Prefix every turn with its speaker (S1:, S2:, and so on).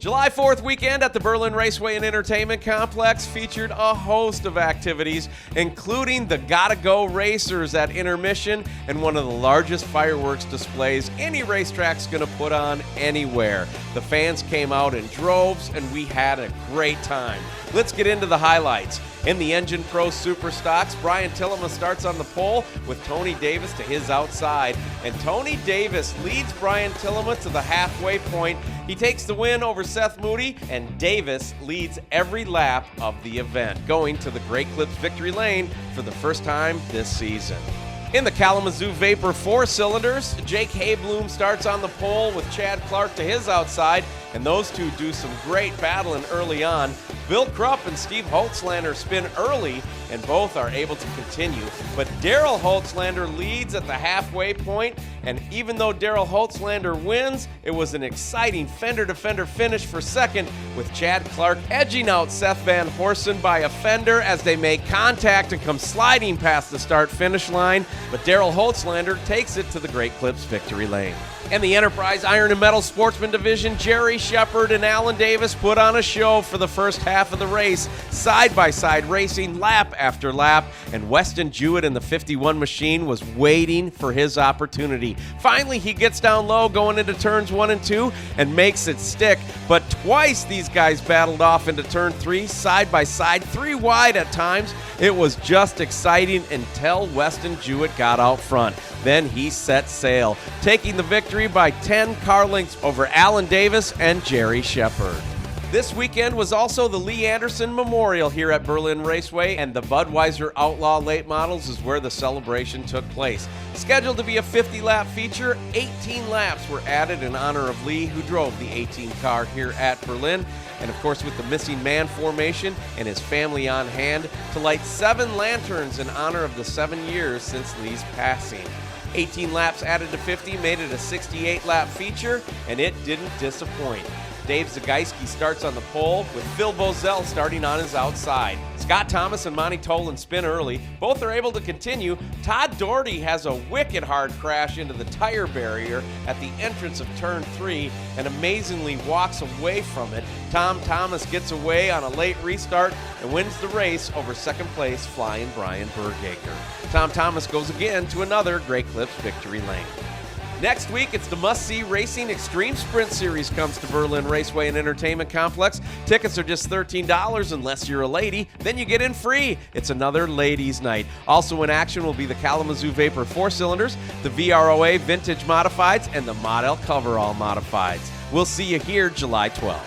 S1: July 4th weekend at the Berlin Raceway and Entertainment Complex featured a host of activities, including the Gotta Go Racers at intermission and one of the largest fireworks displays any racetrack's going to put on anywhere. The fans came out in droves, and we had a great time. Let's get into the highlights. In the Engine Pro Super Stocks, Brian Tillema starts on the pole with Tony Davis to his outside. And Tony Davis leads Brian Tillema to the halfway point. He takes the win over Seth Moody, and Davis leads every lap of the event, going to the Great Clips victory lane for the first time this season. In the Kalamazoo Vapor 4-cylinders, Jake Haybloom starts on the pole with Chad Clark to his outside, and those two do some great battling early on. Bill Krupp and Steve Holtzlander spin early, and both are able to continue. But Darrell Holtzlander leads at the halfway point, and even though Darrell Holtzlander wins, it was an exciting fender-to-fender finish for second, with Chad Clark edging out Seth Van Horsen by a fender as they make contact and come sliding past the start-finish line. But Darrell Holtzlander takes it to the Great Clips victory lane. In the Enterprise Iron and Metal Sportsman division, Jerry Shepard and Alan Davis put on a show for the first half of the race, side-by-side racing lap after lap, and Weston Jewett in the 51 machine was waiting for his opportunity. Finally, he gets down low going into turns 1 and 2 and makes it stick, but twice these guys battled off into turn 3, side-by-side, 3 wide at times. It was just exciting until Weston Jewett got out front. Then he set sail, taking the victory by 10 car lengths over Alan Davis and Jerry Shepard. This weekend was also the Lee Anderson Memorial here at Berlin Raceway, and the Budweiser Outlaw Late Models is where the celebration took place. Scheduled to be a 50-lap feature, 18 laps were added in honor of Lee, who drove the 18 car here at Berlin. And of course, with the missing man formation and his family on hand to light 7 lanterns in honor of the 7 years since Lee's passing. 18 laps added to 50 made it a 68-lap feature, and it didn't disappoint. Dave Zagajski starts on the pole with Phil Bozell starting on his outside. Scott Thomas and Monty Tolan spin early. Both are able to continue. Todd Doherty has a wicked hard crash into the tire barrier at the entrance of turn 3 and amazingly walks away from it. Tom Thomas gets away on a late restart and wins the race over second place flying Brian Bergaker. Tom Thomas goes again to another Great Clips victory lane. Next week, it's the must-see Racing Extreme Sprint Series comes to Berlin Raceway and Entertainment Complex. Tickets are just $13 unless you're a lady. Then you get in free. It's another ladies' night. Also in action will be the Kalamazoo Vapor 4-cylinders, the VROA Vintage Modifieds, and the Model Coverall Modifieds. We'll see you here July 12th.